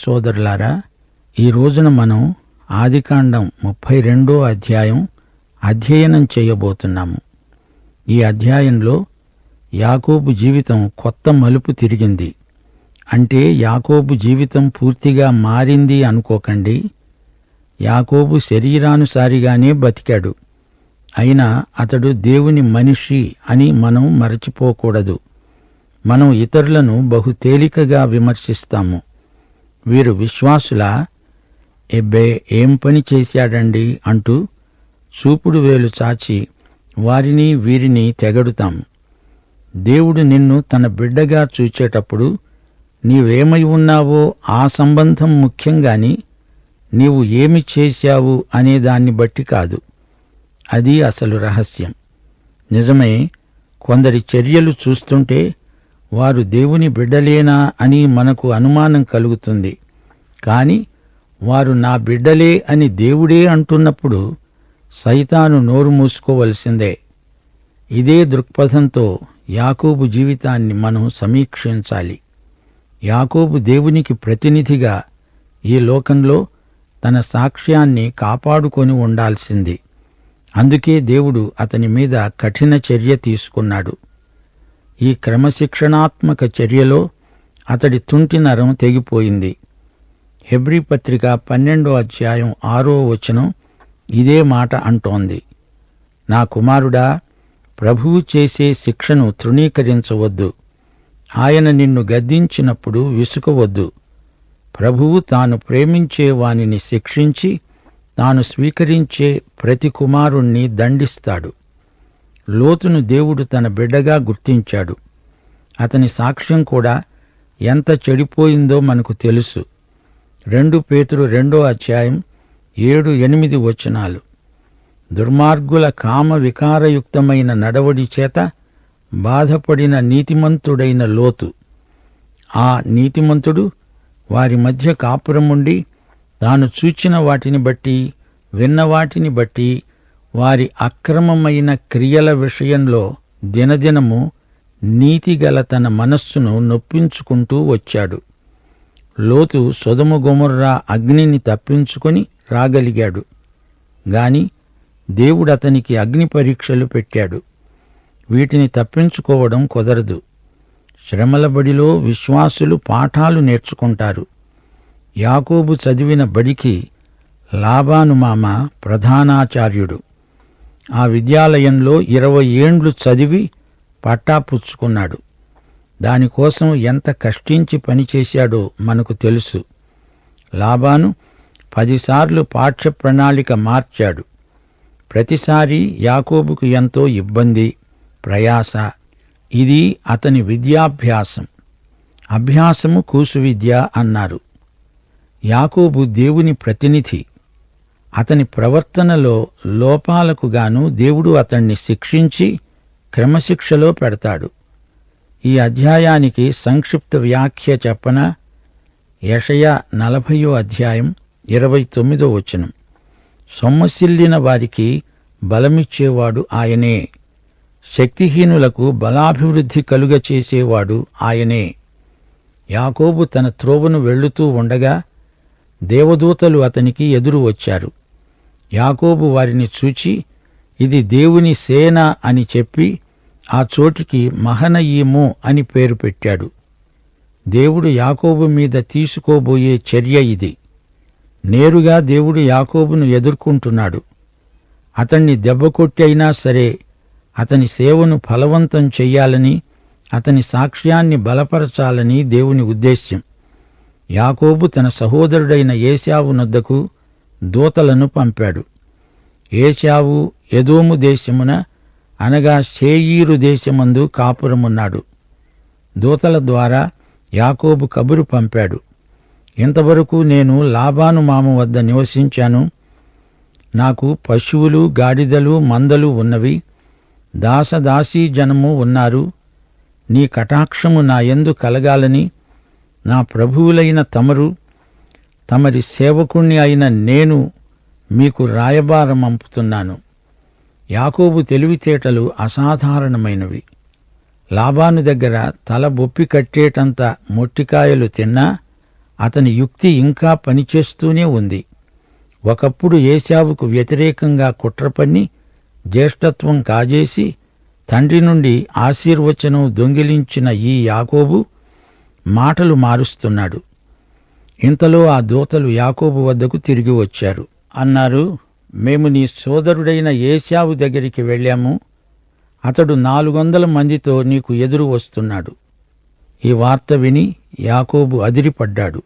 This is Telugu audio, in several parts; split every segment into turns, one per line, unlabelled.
సోదరులారా, ఈ రోజున మనం ఆదికాండం 32వ అధ్యాయం అధ్యయనం చేయబోతున్నాము. ఈ అధ్యాయంలో యాకోబు జీవితం కొత్త మలుపు తిరిగింది. అంటే యాకోబు జీవితం పూర్తిగా మారింది అనుకోకండి. యాకోబు శరీరానుసారిగానే బతికాడు. అయినా అతడు దేవుని మనిషి అని మనం మరచిపోకూడదు. మనం ఇతరులను బహు తేలికగా విమర్శిస్తాము. వీరు విశ్వాసులా? ఎబ్బే, ఏం పని చేశాడండి అంటూ చూపుడు వేలు చాచి వారిని వీరిని తెగడుతాం. దేవుడు నిన్ను తన బిడ్డగా చూచేటప్పుడు నీవేమై ఉన్నావో ఆ సంబంధం ముఖ్యంగాని నీవు ఏమి చేశావు అనే దాన్ని బట్టి కాదు. అది అసలు రహస్యం. నిజమే, కొందరి చర్యలు చూస్తుంటే వారు దేవుని బిడ్డలేనా అని మనకు అనుమానం కలుగుతుంది. కాని వారు నా బిడ్డలే అని దేవుడే అంటున్నప్పుడు సైతాను నోరు మూసుకోవలసిందే. ఇదే దృక్పథంతో యాకోబు జీవితాన్ని మనం సమీక్షించాలి. యాకోబు దేవునికి ప్రతినిధిగా ఈ లోకంలో తన సాక్ష్యాన్ని కాపాడుకొని ఉండాల్సింది. అందుకే దేవుడు అతని మీద కఠిన చర్య తీసుకున్నాడు. ఈ క్రమశిక్షణాత్మక చర్యలో అతడి తుంటి నరం తెగిపోయింది. హెబ్రీ పత్రిక 12వ అధ్యాయం 6వ వచనం ఇదే మాట అంటోంది. నా కుమారుడా, ప్రభువు చేసే శిక్షను తృణీకరించవద్దు. ఆయన నిన్ను గద్దించినప్పుడు విసుకవద్దు. ప్రభువు తాను ప్రేమించే వానిని శిక్షించి తాను స్వీకరించే ప్రతి కుమారుణ్ణి దండిస్తాడు. లోతును దేవుడు తన బిడ్డగా గుర్తించాడు. అతని సాక్ష్యం కూడా ఎంత చెడిపోయిందో మనకు తెలుసు. 2 పేతురు 2వ అధ్యాయం 7-8 వచనాలు. దుర్మార్గుల కామ వికారయుక్తమైన నడవడి చేత బాధపడిన నీతిమంతుడైన లోతు. ఆ నీతిమంతుడు వారి మధ్య కాపురముండి తాను చూచిన వాటిని బట్టి విన్న వాటిని బట్టి వారి అక్రమమైన క్రియల విషయంలో దినదినము నీతిగల తన మనస్సును నొప్పించుకుంటూ వచ్చాడు. లోతు సొదొమ గొమొర్రా అగ్నిని తప్పించుకొని రాగలిగాడు. గాని దేవుడతనికి అగ్ని పరీక్షలు పెట్టాడు. వీటిని తప్పించుకోవడం కుదరదు. శ్రమల బడిలో విశ్వాసులు పాఠాలు నేర్చుకుంటారు. యాకోబు చదివిన బడికి లాబాను మామ ప్రధానాచార్యుడు. ఆ విద్యాలయంలో 20 ఏండ్లు చదివి పట్టాపుచ్చుకున్నాడు. దానికోసం ఎంత కష్టించి పనిచేశాడో మనకు తెలుసు. లాబాను 10 సార్లు పాఠ్య ప్రణాళిక మార్చాడు. ప్రతిసారి యాకోబుకు ఎంతో ఇబ్బంది, ప్రయాస. ఇది అతని విద్యాభ్యాసం. అభ్యాసము కూసు విద్య అన్నారు. యాకోబు దేవుని ప్రతినిధి. అతని ప్రవర్తనలో లోపాలకు గాను దేవుడు అతణ్ణి శిక్షించి క్రమశిక్షలో పెడతాడు. ఈ అధ్యాయానికి సంక్షిప్త వ్యాఖ్య చెప్పన యెషయా 40వ అధ్యాయం 29వ వచనం. సొమ్మసిల్లిన వారికి బలమిచ్చేవాడు ఆయనే. శక్తిహీనులకు బలాభివృద్ధి కలుగచేసేవాడు ఆయనే. యాకోబు తన త్రోవను వెళ్లుతూ ఉండగా దేవదూతలు అతనికి ఎదురు వచ్చారు. యాకోబు వారిని చూచి ఇది దేవుని సేన అని చెప్పి ఆ చోటికి మహనయీము అని పేరు పెట్టాడు. దేవుడు యాకోబు మీద తీసుకోబోయే చర్య ఇది. నేరుగా దేవుడు యాకోబును ఎదుర్కొంటున్నాడు. అతణ్ణి దెబ్బకొట్టి అయినా సరే అతని సేవను ఫలవంతం చెయ్యాలని, అతని సాక్ష్యాన్ని బలపరచాలని దేవుని ఉద్దేశ్యం. యాకోబు తన సహోదరుడైన ఏశావు నొద్దకు దూతలను పంపాడు. ఏశావు ఎదోము దేశమున అనగా శేయీరు దేశమందు కాపురమున్నాడు. దూతల ద్వారా యాకోబు కబురు పంపాడు. ఇంతవరకు నేను లాబాను మామ వద్ద నివసించాను. నాకు పశువులు, గాడిదలు, మందలు ఉన్నవి. దాసదాసీ జనము ఉన్నారు. నీ కటాక్షము నా యందు కలగాలని నా ప్రభువులైన తమరు, తమరి సేవకుణ్ణి అయిన నేను మీకు రాయబారం పంపుతున్నాను. యాకోబు తెలివితేటలు అసాధారణమైనవి. లాబాను దగ్గర తల బొప్పి కట్టేటంత మొట్టికాయలు తిన్నా అతని యుక్తి ఇంకా పనిచేస్తూనే ఉంది. ఒకప్పుడు ఏశావుకు వ్యతిరేకంగా కుట్రపన్ని జ్యేష్ఠత్వం కాజేసి తండ్రి నుండి ఆశీర్వచనం దొంగిలించిన ఈ యాకోబు మాటలు మారుస్తున్నాడు. ఇంతలో ఆ దూతలు యాకోబు వద్దకు తిరిగి వచ్చారు. అన్నారు, మేము నీ సోదరుడైన ఏశావు దగ్గరికి వెళ్ళాము. అతడు 400 మందితో నీకు ఎదురు వస్తున్నాడు. ఈ వార్త విని యాకోబు అదిరిపడ్డాడు.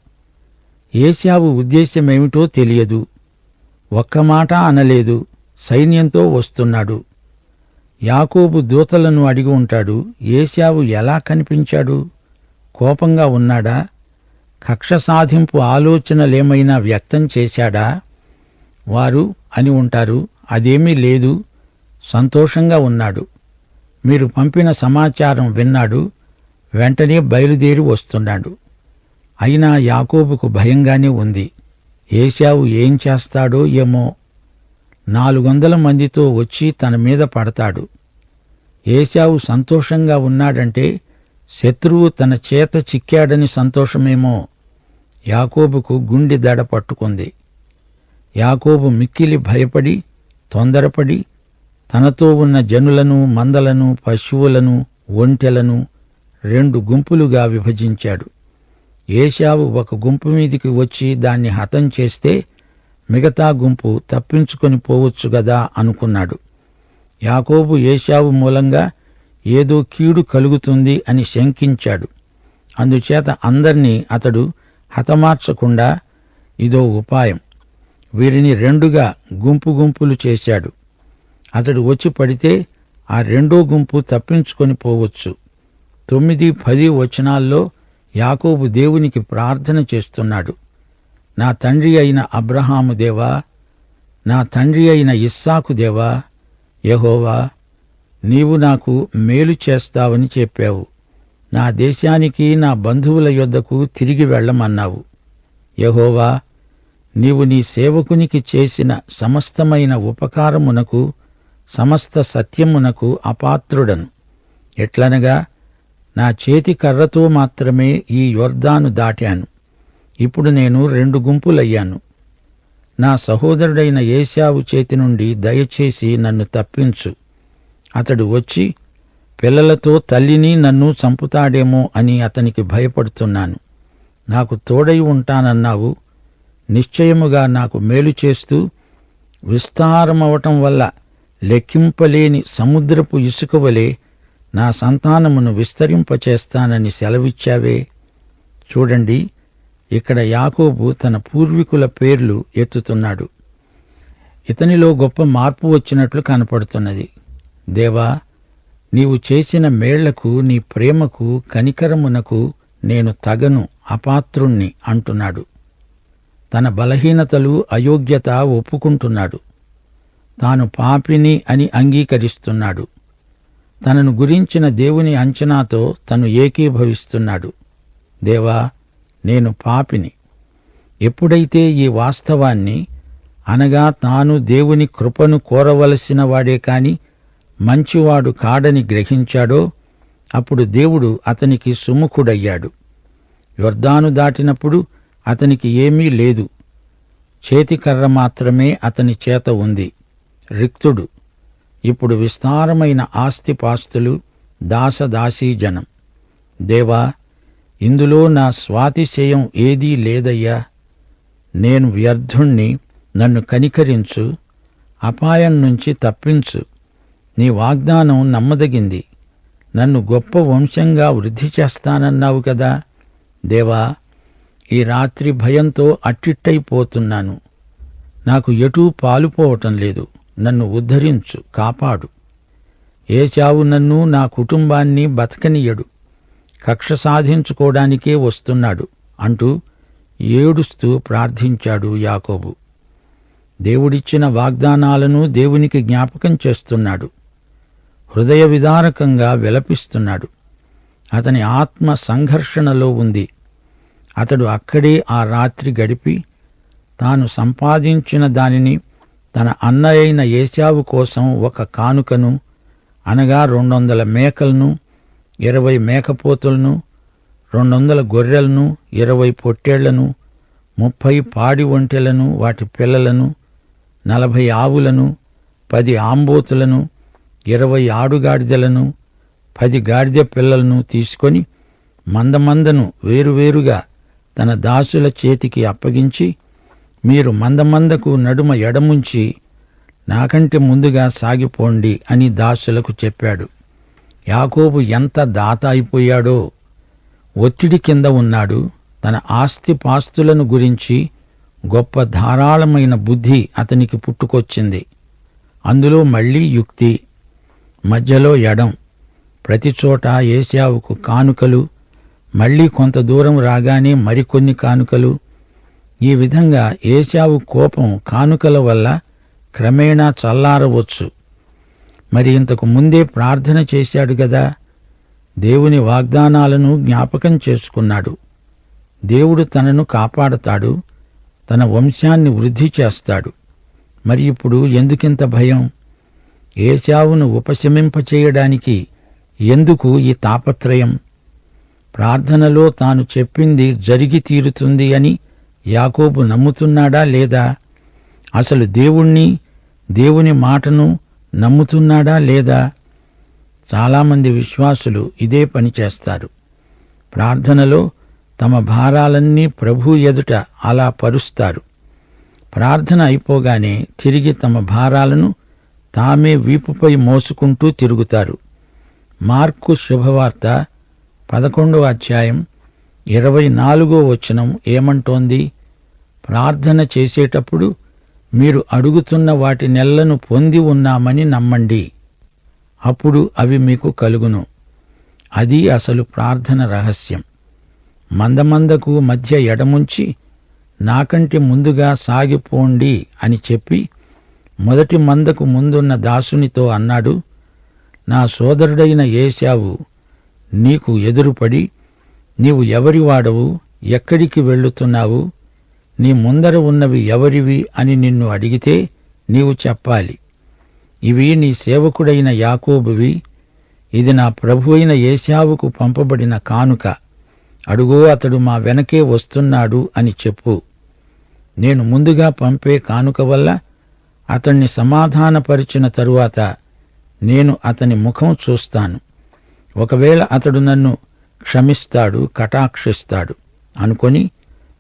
ఏశావు ఉద్దేశ్యమేమిటో తెలియదు. ఒక్క మాట అనలేదు. సైన్యంతో వస్తున్నాడు. యాకోబు దూతలను అడిగి ఉంటాడు, ఏశావు ఎలా కనిపించాడు? కోపంగా ఉన్నాడా? కక్ష సాధింపు ఆలోచనలేమైనా వ్యక్తం చేశాడా? వారు అని ఉంటారు, అదేమీ లేదు, సంతోషంగా ఉన్నాడు. మీరు పంపిన సమాచారం విన్నాడు, వెంటనే బయలుదేరి వస్తున్నాడు. అయినా యాకోబుకు భయంగానే ఉంది. ఏశావు ఏం చేస్తాడో ఏమో. 400 మందితో వచ్చి తన మీద పడతాడు. ఏశావు సంతోషంగా ఉన్నాడంటే శత్రువు తన చేత చిక్కాడని సంతోషమేమో. యాకోబుకు గుండె దడ పట్టుకుంది. యాకోబు మిక్కిలి భయపడి తొందరపడి తనతో ఉన్న జనులను, మందలను, పశువులను, ఒంటెలను 2 గుంపులుగా విభజించాడు. ఏశావు ఒక గుంపు మీదికి వచ్చి దాన్ని హతం చేస్తే మిగతా గుంపు తప్పించుకొని పోవచ్చు గదా అనుకున్నాడు. యాకోబు ఏశావు మూలంగా ఏదో కీడు కలుగుతుంది అని శంకించాడు. అందుచేత అందర్నీ అతడు హతమార్చకుండా ఇదో ఉపాయం, వీరిని 2గా గుంపులు చేశాడు. అతడు వచ్చి పడితే ఆ 2వ గుంపు తప్పించుకొని పోవచ్చు. 9, 10 వచనాల్లో యాకోబు దేవునికి ప్రార్థన చేస్తున్నాడు. నా తండ్రి అయిన అబ్రహాము దేవా, నా తండ్రి అయిన ఇస్సాకు దేవా, యెహోవా, నీవు నాకు మేలు చేస్తావని చెప్పావు. నా దేశానికి, నా బంధువుల యొద్దకు తిరిగి వెళ్ళమన్నావు. యెహోవా, నీవు నీ సేవకునికి చేసిన సమస్తమైన ఉపకారమునకు, సమస్త సత్యమునకు అపాత్రుడను. ఎట్లనగా నా చేతి కర్రతో మాత్రమే ఈ యొర్దాను దాటాను. ఇప్పుడు నేను 2 గుంపులయ్యాను. నా సహోదరుడైన ఏశావు చేతి నుండి దయచేసి నన్ను తప్పించు. అతడు వచ్చి పిల్లలతో తల్లిని నన్ను చంపుతాడేమో అని అతనికి భయపడుతున్నాను. నాకు తోడై ఉంటానన్నావు. నిశ్చయముగా నాకు మేలు చేస్తూ విస్తారమవటం వల్ల లెక్కింపలేని సముద్రపు ఇసుక వలె నా సంతానమును విస్తరింపచేస్తానని సెలవిచ్చావే. చూడండి, ఇక్కడ యాకోబు తన పూర్వీకుల పేర్లు ఎత్తుతున్నాడు. ఇతనిలో గొప్ప మార్పు వచ్చినట్లు కనపడుతున్నది. దేవా, నీవు చేసిన మేళ్లకు, నీ ప్రేమకు, కనికరమునకు నేను తగను, అపాత్రుణ్ణి అంటున్నాడు. తన బలహీనతలు, అయోగ్యత ఒప్పుకుంటున్నాడు. తాను పాపిని అని అంగీకరిస్తున్నాడు. తనను గురించిన దేవుని అంచనాతో తను ఏకీభవిస్తున్నాడు. దేవా, నేను పాపిని. ఎప్పుడైతే ఈ వాస్తవాన్ని, అనగా తాను దేవుని కృపను కోరవలసిన వాడే కాని మంచివాడు కాడని గ్రహించాడో, అప్పుడు దేవుడు అతనికి సుముఖుడయ్యాడు. యొర్దాను దాటినప్పుడు అతనికి ఏమీ లేదు. చేతికర్ర మాత్రమే అతని చేత ఉంది. రిక్తుడు. ఇప్పుడు విస్తారమైన ఆస్తిపాస్తులు, దాసదాసీజనం. దేవా, ఇందులో నా స్వాతిశయం ఏదీ లేదయ్యా. నేను వ్యర్థుణ్ణి, నన్ను కనికరించు, అపాయం నుంచి తప్పించు. నీ వాగ్దానం నమ్మదగింది. నన్ను గొప్ప వంశంగా వృద్ధి చేస్తానన్నావు కదా. దేవా, ఈ రాత్రి భయంతో అట్టిట్టయిపోతున్నాను. నాకు ఎటూ పాలుపోవటం లేదు. నన్ను ఉద్ధరించు, కాపాడు. ఏశావు నన్ను, నా కుటుంబాన్ని బతకనియ్యడు. కక్ష సాధించుకోవడానికే వస్తున్నాడు అంటూ ఏడుస్తూ ప్రార్థించాడు యాకోబు. దేవుడిచ్చిన వాగ్దానాలను దేవునికి జ్ఞాపకం చేస్తున్నాడు. హృదయ విదారకంగా విలపిస్తున్నాడు. అతని ఆత్మ సంఘర్షణలో ఉంది. అతడు అక్కడే ఆ రాత్రి గడిపి తాను సంపాదించిన దానిని తన అన్నయైన ఏశావు కోసం ఒక కానుకను, అనగా 200 మేకలను, 20 మేకపోతులను, 200 గొర్రెలను, 20 పొట్టేళ్లను, 30 పాడి ఒంటెలను వాటి పిల్లలను, 40 ఆవులను, 10 ఆంబోతులను, 20 ఆడుగాడిదలను, 10 గాడిద పిల్లలను తీసుకొని మందమందను వేరువేరుగా తన దాసుల చేతికి అప్పగించి, మీరు మందమందకు నడుమ ఎడముంచి నాకంటే ముందుగా సాగిపోండి అని దాసులకు చెప్పాడు. యాకోబు ఎంత దాత అయిపోయాడో! ఒత్తిడి కింద ఉన్నాడు. తన ఆస్తిపాస్తులను గురించి గొప్ప ధారాళమైన బుద్ధి అతనికి పుట్టుకొచ్చింది. అందులో మళ్లీ యుక్తి, మధ్యలో ఎడం, ప్రతిచోట ఏశావుకు కానుకలు, మళ్లీ కొంత దూరం రాగానే మరికొన్ని కానుకలు. ఈ విధంగా ఏశావు కోపం కానుకల వల్ల క్రమేణా చల్లారవచ్చు. మరి ఇంతకు ముందే ప్రార్థన చేశాడు గదా! దేవుని వాగ్దానాలను జ్ఞాపకం చేసుకున్నాడు. దేవుడు తనను కాపాడతాడు, తన వంశాన్ని వృద్ధి చేస్తాడు. మరి ఇప్పుడు ఎందుకింత భయం? ఏశావును ఉపశమింపచేయడానికి ఎందుకు ఈ తాపత్రయం? ప్రార్థనలో తాను చెప్పింది జరిగి తీరుతుంది అని యాకోబు నమ్ముతున్నాడా లేదా? అసలు దేవుని మాటను నమ్ముతున్నాడా లేదా? చాలామంది విశ్వాసులు ఇదే పని చేస్తారు. ప్రార్థనలో తమ భారాలన్నీ ప్రభు ఎదుట అలా పరుస్తారు. ప్రార్థన అయిపోగానే తిరిగి తమ భారాలను తామే వీపుపై మోసుకుంటూ తిరుగుతారు. మార్కు శుభవార్త 11వ అధ్యాయం 24వ వచనం ఏమంటోంది? ప్రార్థన చేసేటప్పుడు మీరు అడుగుతున్న వాటి నెల్లను పొంది ఉన్నామని నమ్మండి, అప్పుడు అవి మీకు కలుగును. అది అసలు ప్రార్థన రహస్యం. మందమందకు మధ్య ఎడముంచి నాకంటే ముందుగా సాగిపోండి అని చెప్పి మొదటి మందకు ముందున్న దాసునితో అన్నాడు, నా సోదరుడైన ఏశావు నీకు ఎదురుపడి, నీవు ఎవరివాడవు, ఎక్కడికి వెళ్ళుతున్నావు, నీ ముందర ఉన్నవి ఎవరివి అని నిన్ను అడిగితే నీవు చెప్పాలి. ఇవి నీ సేవకుడైన యాకోబువి, ఇది నా ప్రభు అయిన ఏశావుకు పంపబడిన కానుక. అడుగో అతడు మా వెనకే వస్తున్నాడు అని చెప్పు. నేను ముందుగా పంపే కానుక వల్ల అతణ్ణి సమాధానపరిచిన తరువాత నేను అతని ముఖం చూస్తాను. ఒకవేళ అతడు నన్ను క్షమిస్తాడు, కటాక్షిస్తాడు అనుకొని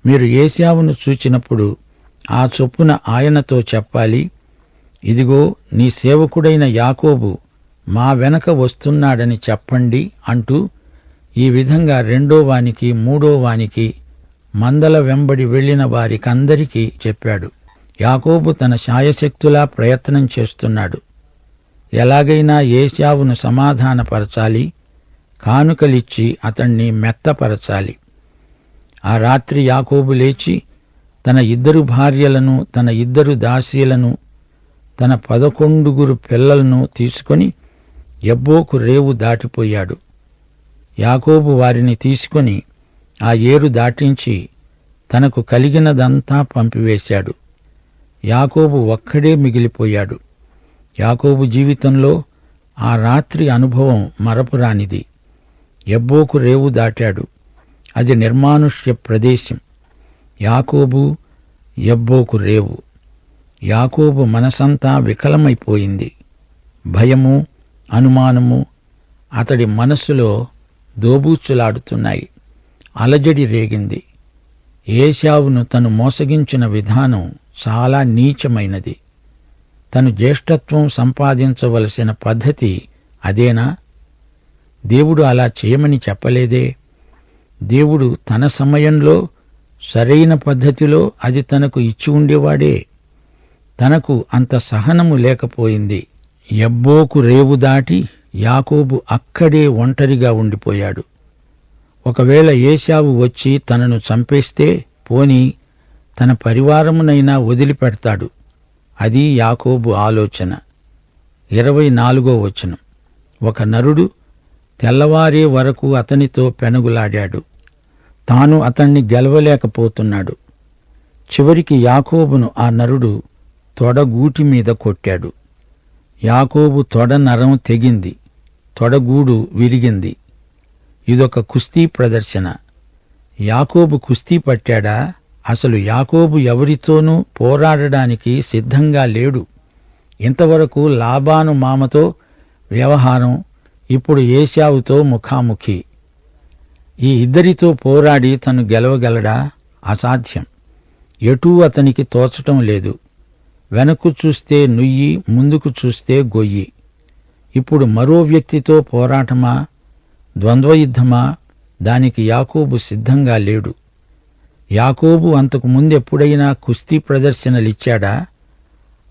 మీరు ఏశావును చూచినప్పుడు ఆ చొప్పున ఆయనతో చెప్పాలి, ఇదిగో నీ సేవకుడైన యాకోబు మా వెనక వస్తున్నాడని చెప్పండి అంటూ ఈ విధంగా రెండో వానికి మూడో వానికి మందల వెంబడి వెళ్లిన వారికందరికీ చెప్పాడు. యాకోబు తన శాయశక్తులా ప్రయత్నం చేస్తున్నాడు. ఎలాగైనా ఏశావును సమాధానపరచాలి, కానుకలిచ్చి అతణ్ణి మెత్తపరచాలి. ఆ రాత్రి యాకోబు లేచి తన 2 భార్యలను, తన 2 దాసీలను, తన 11 పిల్లలను తీసుకొని యబ్బోకు రేవు దాటిపోయాడు. యాకోబు వారిని తీసుకొని ఆ ఏరు దాటించి తనకు కలిగినదంతా పంపివేశాడు. యాకోబు ఒక్కడే మిగిలిపోయాడు. యాకోబు జీవితంలో ఆ రాత్రి అనుభవం మరపురానిది. యబ్బోకు రేవు దాటాడు. అది నిర్మానుష్య ప్రదేశం. యాకోబు, యబ్బోకు రేవు. యాకోబు మనసంతా వికలమైపోయింది. భయము, అనుమానము అతడి మనస్సులో దోబూచులాడుతున్నాయి. అలజడి రేగింది. ఏశావును తను మోసగించిన విధానం చాలా నీచమైనది. తను జ్యేష్ఠత్వం సంపాదించవలసిన పద్ధతి అదేనా? దేవుడు అలా చేయమని చెప్పలేదే. దేవుడు తన సమయంలో సరైన పద్ధతిలో అది తనకు ఇచ్చి ఉండేవాడే. తనకు అంత సహనము లేకపోయింది. యబ్బోకు రేవు దాటి యాకోబు అక్కడే ఒంటరిగా ఉండిపోయాడు. ఒకవేళ ఏశావు వచ్చి తనను చంపేస్తే పోనీ తన పరివారమునైనా వదిలిపెడతాడు. అది యాకోబు ఆలోచన. 24వ వచనం. ఒక నరుడు తెల్లవారే వరకు అతనితో పెనుగులాడాడు. తాను అతణ్ణి గెలవలేకపోతున్నాడు. చివరికి యాకోబును ఆ నరుడు తొడగూటి మీద కొట్టాడు. యాకోబు తొడ నరం తెగింది, తొడగూడు విరిగింది. ఇదొక కుస్తీ ప్రదర్శన. యాకోబు కుస్తీ పట్టాడా? అసలు యాకోబు ఎవరితోనూ పోరాడడానికి సిద్ధంగా లేడు. ఇంతవరకు లాబాను మామతో వ్యవహారం, ఇప్పుడు ఏశావుతో ముఖాముఖి. ఈ ఇద్దరితో పోరాడి తను గెలవగలడా? అసాధ్యం. ఎటూ అతనికి తోచటం లేదు. వెనక్కు చూస్తే నుయ్యి, ముందుకు చూస్తే గొయ్యి. ఇప్పుడు మరో వ్యక్తితో పోరాటమా, ద్వంద్వయుద్ధమా? దానికి యాకోబు సిద్ధంగా లేడు. యాకోబు అంతకు ముందెప్పుడైనా కుస్తీ ప్రదర్శనలిచ్చాడా?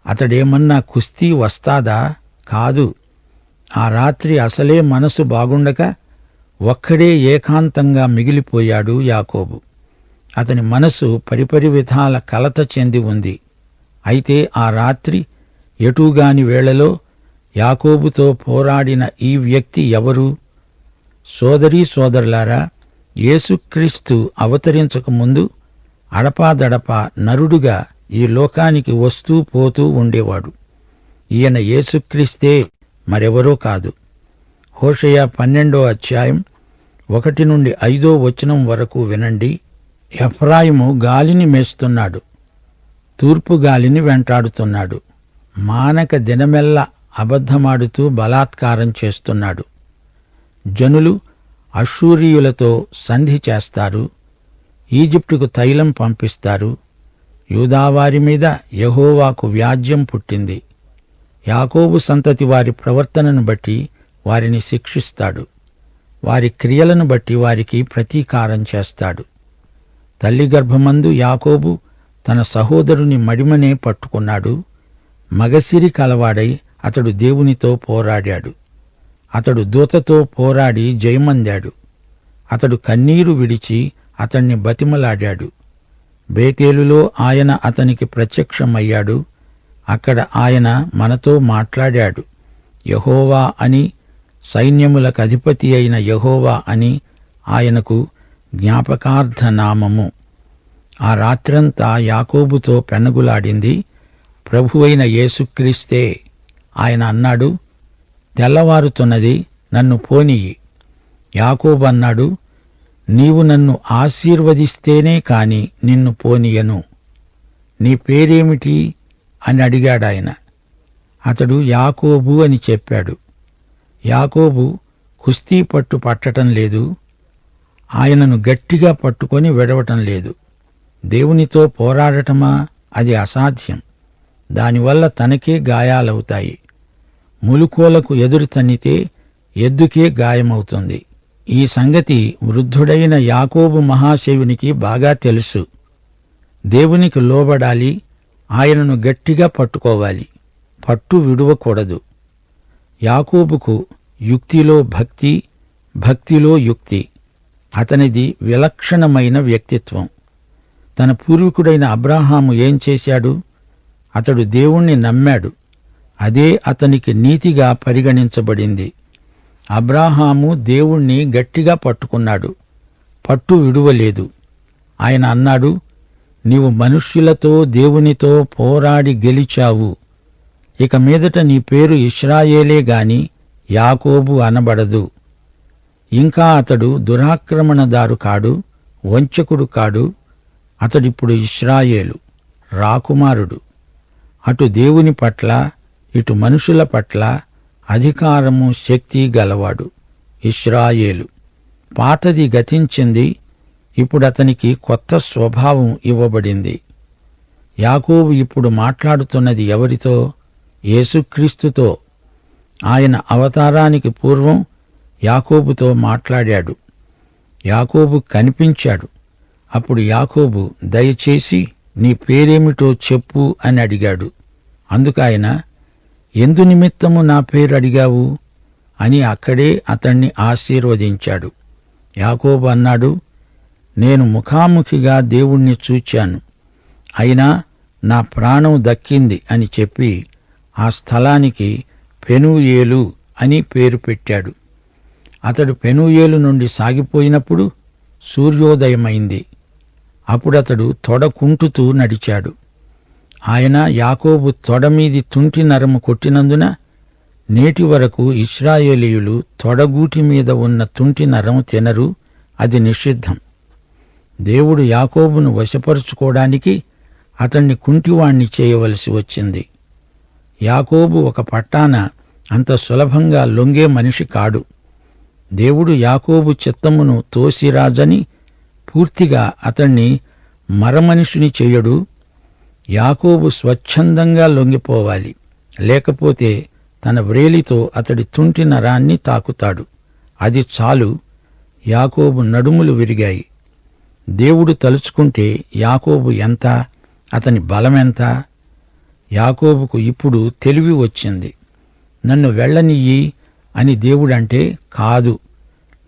అతడేమన్నా కుస్తీ వస్తాదా? కాదు. ఆ రాత్రి అసలే మనసు బాగుండక ఒక్కడే ఏకాంతంగా మిగిలిపోయాడు యాకోబు. అతని మనసు పరిపరి విధాల కలత చెంది ఉంది. అయితే ఆ రాత్రి ఎటూగాని వేళలో యాకోబుతో పోరాడిన ఈ వ్యక్తి ఎవరు? సోదరీ సోదరులారా, యేసుక్రీస్తు అవతరించకముందు అడపాదడపా నరుడుగా ఈ లోకానికి వస్తూ పోతూ ఉండేవాడు. ఈయన యేసుక్రీస్తే, మరెవరో కాదు. హోషేయ 12వ అధ్యాయం 1 నుండి 5వ వచనం వరకు వినండి. ఎఫ్రాయిము గాలిని మేస్తున్నాడు, తూర్పు గాలిని వెంటాడుతున్నాడు. మానక దినమెల్లా అబద్ధమాడుతూ బలాత్కారం చేస్తున్నాడు. జనులు అష్షూరీయులతో సంధి చేస్తారు, ఈజిప్టుకు తైలం పంపిస్తారు. యూదావారి మీద యెహోవాకు వ్యాజ్యం పుట్టింది. యాకోబు సంతతి వారి ప్రవర్తనను బట్టి వారిని శిక్షిస్తాడు. వారి క్రియలను బట్టి వారికి ప్రతీకారం చేస్తాడు. తల్లి గర్భమందు యాకోబు తన సహోదరుని మడిమనే పట్టుకున్నాడు. మగసిరి కలవాడై అతడు దేవునితో పోరాడాడు. అతడు దూతతో పోరాడి జయమందాడు. అతడు కన్నీరు విడిచి అతణ్ణి బతిమలాడాడు. బేతేలులో ఆయన అతనికి ప్రత్యక్షమయ్యాడు. అక్కడ ఆయన మనతో మాట్లాడాడు. యెహోవా అని, సైన్యములకు అధిపతి అయిన యెహోవా అని ఆయనకు జ్ఞాపకార్థ నామము. ఆ రాత్రంతా యాకోబుతో పెనగులాడింది ప్రభువైన యేసుక్రీస్తే. ఆయన అన్నాడు, తెల్లవారుతున్నది, నన్ను పోనియ్యి. యాకోబు అన్నాడు, నీవు నన్ను ఆశీర్వదిస్తేనే కాని నిన్ను పోనీయను. నీ పేరేమిటి అని అడిగాడాయన. అతడు యాకోబు అని చెప్పాడు. యాకోబు కుస్తీ పట్టు పట్టటం లేదు. ఆయనను గట్టిగా పట్టుకొని విడవటం లేదు. దేవునితో పోరాడటమా? అది అసాధ్యం. దానివల్ల తనకే గాయాలవుతాయి. ములుకోలకు ఎదురు తన్నితే ఎద్దుకే గాయమవుతుంది. ఈ సంగతి వృద్ధుడైన యాకోబు మహాశయునికి బాగా తెలుసు. దేవునికి లోబడాలి, ఆయనను గట్టిగా పట్టుకోవాలి, పట్టు విడువకూడదు. యాకోబుకు యుక్తిలో భక్తి, భక్తిలో యుక్తి. అతనిది విలక్షణమైన వ్యక్తిత్వం. తన పూర్వీకుడైన అబ్రాహాము ఏం చేశాడు? అతడు దేవుణ్ణి నమ్మాడు. అదే అతనికి నీతిగా పరిగణించబడింది. అబ్రాహాము దేవుణ్ణి గట్టిగా పట్టుకున్నాడు, పట్టు విడువలేదు. ఆయన అన్నాడు, నీవు మనుష్యులతో దేవునితో పోరాడి గెలిచావు. ఇక మీదట నీ పేరు ఇశ్రాయేలే గాని యాకోబు అనబడదు. ఇంకా అతడు దురాక్రమణదారు కాడు, వంచకుడు కాడు. అతడిప్పుడు ఇశ్రాయేలు, రాకుమారుడు. అటు దేవుని పట్ల, ఇటు మనుషుల పట్ల అధికారము, శక్తి గలవాడు. ఇశ్రాయేలు. పాతది గతించింది, ఇప్పుడతనికి కొత్త స్వభావం ఇవ్వబడింది. యాకోబు ఇప్పుడు మాట్లాడుతున్నది ఎవరితో? యేసుక్రీస్తుతో. ఆయన అవతారానికి పూర్వం యాకోబుతో మాట్లాడాడు. యాకోబు కనిపించాడు. అప్పుడు యాకోబు, దయచేసి నీ పేరేమిటో చెప్పు అని అడిగాడు. అందుకాయన, ఎందు నిమిత్తము నా పేరు అడిగావు అని అక్కడే అతణ్ణి ఆశీర్వదించాడు. యాకోబు అన్నాడు, నేను ముఖాముఖిగా దేవుణ్ణి చూచాను, అయినా నా ప్రాణం దక్కింది అని చెప్పి ఆ స్థలానికి పెనూయేలు అని పేరు పెట్టాడు. అతడు పెనూయేలు నుండి సాగిపోయినప్పుడు సూర్యోదయమైంది. అప్పుడతడు తొడకుంటుతూ నడిచాడు. ఆయన యాకోబు తొడమీది తుంటి నరము కొట్టినందున నేటి వరకు ఇశ్రాయేలీయులు తొడగూటి మీద ఉన్న తుంటి నరం తినరు, అది నిషిద్ధం. దేవుడు యాకోబును వశపరుచుకోవడానికి అతణ్ణి కుంటివాణ్ణి చేయవలసి వచ్చింది. యాకోబు ఒక పట్టాన అంత సులభంగా లొంగే మనిషి కాడు. దేవుడు యాకోబు చిత్తమును తోసిరాజని పూర్తిగా అతణ్ణి మరమనిషిని చెయ్యడు. యాకోబు స్వచ్ఛందంగా లొంగిపోవాలి, లేకపోతే తన వ్రేలితో అతడి తుంటి నరాన్ని తాకుతాడు. అది చాలు. యాకోబు నడుములు విరిగాయి. దేవుడు తలుచుకుంటే యాకోబు ఎంత, అతని బలమెంత! యాకోబుకు ఇప్పుడు తెలివి వచ్చింది. నన్ను వెళ్ళనియ్యి అని దేవుడంటే, కాదు,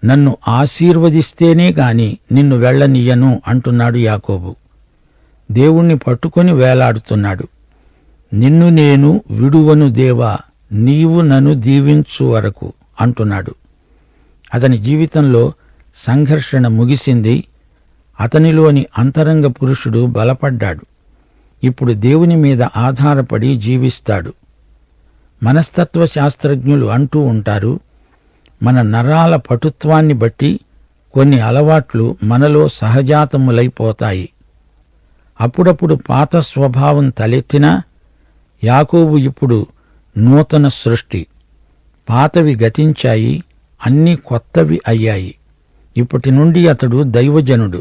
నన్ను ఆశీర్వదిస్తేనే గాని నిన్ను వెళ్ళనియ్యను అంటున్నాడు యాకోబు. దేవుణ్ణి పట్టుకొని వేలాడుతున్నాడు. నిన్ను నేను విడువను దేవా, నీవు నన్ను దీవించు వరకు అంటున్నాడు. అతని జీవితంలో సంఘర్షణ ముగిసింది. అతనిలోని అంతరంగ పురుషుడు బలపడ్డాడు. ఇప్పుడు దేవుని మీద ఆధారపడి జీవిస్తాడు. మనస్తత్వ శాస్త్రజ్ఞులు అంటూ ఉంటారు, మన నరాల పటుత్వాన్ని బట్టి కొన్ని అలవాట్లు మనలో సహజాతములైపోతాయి. అప్పుడప్పుడు పాత స్వభావం తలెత్తినా యాకోబు ఇప్పుడు నూతన సృష్టి. పాతవి గతించాయి, అన్నీ కొత్తవి అయ్యాయి. ఇప్పటి నుండి అతడు దైవజనుడు.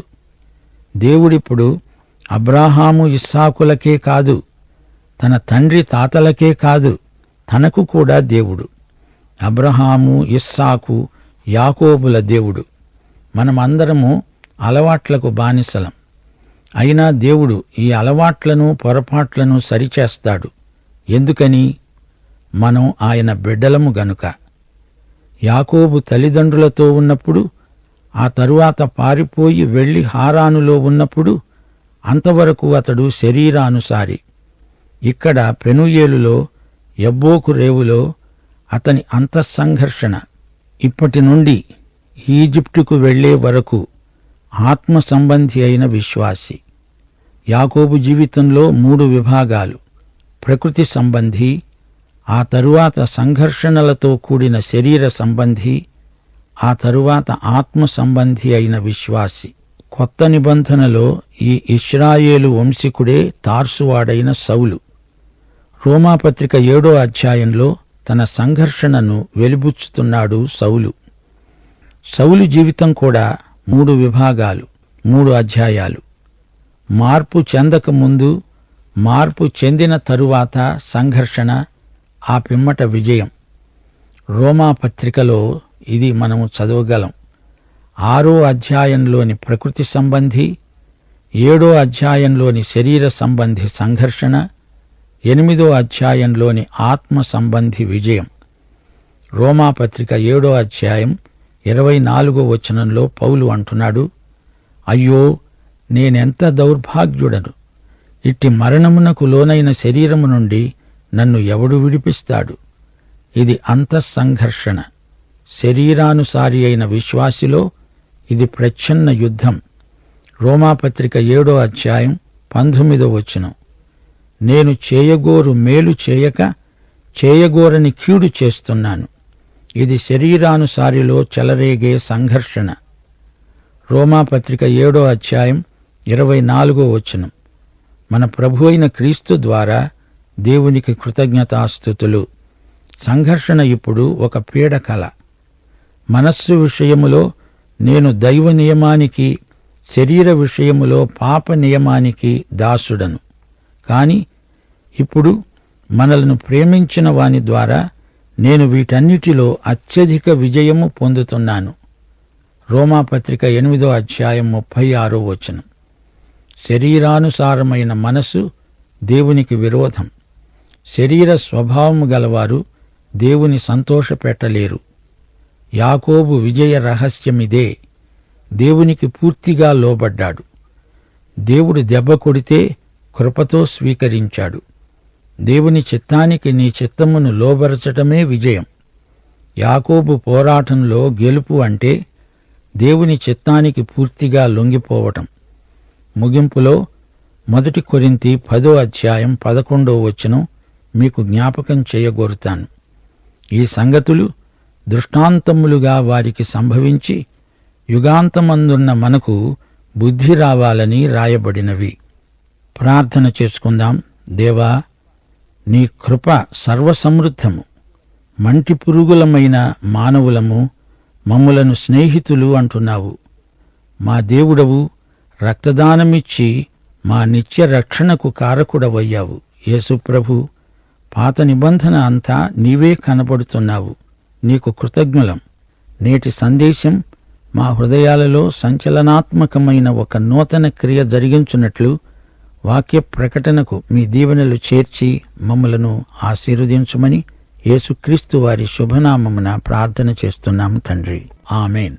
దేవుడిప్పుడు అబ్రాహాము ఇస్సాకులకే కాదు, తన తండ్రి తాతలకే కాదు, తనకు కూడా దేవుడు. అబ్రహాము, ఇస్సాకు, యాకోబుల దేవుడు. మనమందరము అలవాట్లకు బానిసలం. అయినా దేవుడు ఈ అలవాట్లను పొరపాట్లను సరిచేస్తాడు. ఎందుకని? మనం ఆయన బిడ్డలము గనుక. యాకోబు తల్లిదండ్రులతో ఉన్నప్పుడు, ఆ తరువాత పారిపోయి వెళ్లి హారానులో ఉన్నప్పుడు అంతవరకు అతడు శరీరానుసారి. ఇక్కడ పెనూయేలులో, యబ్బోకు రేవులో అతని అంతఃసంఘర్షణ. ఇప్పటి నుండి ఈజిప్టుకు వెళ్లే వరకు ఆత్మ సంబంధి అయిన విశ్వాసి. యాకోబు జీవితంలో 3 విభాగాలు: ప్రకృతి సంబంధి, ఆ తరువాత సంఘర్షణలతో కూడిన శరీర సంబంధి, ఆ తరువాత ఆత్మ సంబంధి అయిన విశ్వాసి. కొత్త నిబంధనలో ఈ ఇశ్రాయేలు వంశీకుడే తార్సువాడైన సౌలు. రోమాపత్రిక 7వ అధ్యాయంలో తన సంఘర్షణను వెలిబుచ్చుతున్నాడు సౌలు. సౌలు జీవితం కూడా 3 విభాగాలు, 3 అధ్యాయాలు. మార్పు చెందక ముందు, మార్పు చెందిన తరువాత సంఘర్షణ, ఆ పిమ్మట విజయం. రోమాపత్రికలో ఇది మనము చదవగలం. 6వ అధ్యాయంలోని ప్రకృతి సంబంధి, 7వ అధ్యాయంలోని శరీర సంబంధి సంఘర్షణ, 8వ అధ్యాయంలోని ఆత్మ సంబంధి విజయం. రోమాపత్రిక 7వ అధ్యాయం 24వ వచనంలో పౌలు అంటున్నాడు, అయ్యో, నేనెంత దౌర్భాగ్యుడను! ఇట్టి మరణమునకు లోనైన శరీరము నుండి నన్ను ఎవడు విడిపిస్తాడు? ఇది అంతఃసంఘర్షణ. శరీరానుసారి అయిన విశ్వాసిలో ఇది ప్రచ్ఛన్న యుద్ధం. రోమాపత్రిక 7వ అధ్యాయం 19వ వచనం, నేను చేయగోరు మేలు చేయక చేయగోరని కీడు చేస్తున్నాను. ఇది శరీరానుసారిలో చెలరేగే సంఘర్షణ. రోమాపత్రిక 7వ అధ్యాయం 24వ వచనం, మన ప్రభు అయిన క్రీస్తు ద్వారా దేవునికి కృతజ్ఞతాస్తుతులు. సంఘర్షణ ఇప్పుడు ఒక పీడకల. మనస్సు విషయములో నేను దైవ నియమానికి, శరీర విషయములో పాప నియమానికి దాసుడను. కాని ఇప్పుడు మనలను ప్రేమించిన వాని ద్వారా నేను వీటన్నిటిలో అత్యధిక విజయము పొందుతున్నాను. రోమాపత్రిక 8వ అధ్యాయం 36వ వచనం. శరీరానుసారమైన మనసు దేవునికి విరోధం. శరీర స్వభావము గలవారు దేవుని సంతోషపెట్టలేరు. యాకోబు విజయ రహస్యమిదే. దేవునికి పూర్తిగా లోబడ్డాడు. దేవుడు దెబ్బ కొడితే కృపతో స్వీకరించాడు. దేవుని చిత్తానికి నీ చిత్తమును లోబరచటమే విజయం. యాకోబు పోరాటంలో గెలుపు అంటే దేవుని చిత్తానికి పూర్తిగా లొంగిపోవటం. ముగింపులో 1 కొరింథీ 10వ అధ్యాయం 11వ వచనం మీకు జ్ఞాపకం చేయగోరుతాను. ఈ సంగతులు దృష్టాంతములుగా వారికి సంభవించి యుగాంతమందున్న మనకు బుద్ధి రావాలని రాయబడినవి. ప్రార్థన చేసుకుందాం. దేవా, నీ కృప సర్వసమృద్ధము. మంటి పురుగులమైన మానవులము, మమ్ములను స్నేహితులు అంటున్నావు. మా దేవుడవు, రక్తదానమిచ్చి మా నిత్య రక్షణకు కారకుడవయ్యావు. యేసుప్రభు, పాత నిబంధన అంతా నీవే కనబడుతున్నావు. నీకు కృతజ్ఞులం. నేటి సందేశం మా హృదయాలలో సంచలనాత్మకమైన ఒక నూతన క్రియ జరిగించున్నట్లు వాక్య ప్రకటనకు మీ దీవెనలు చేర్చి మమ్మలను ఆశీర్వదించుమని యేసుక్రీస్తు వారి శుభనామమున ప్రార్థన చేస్తున్నాము తండ్రి. ఆమేన్.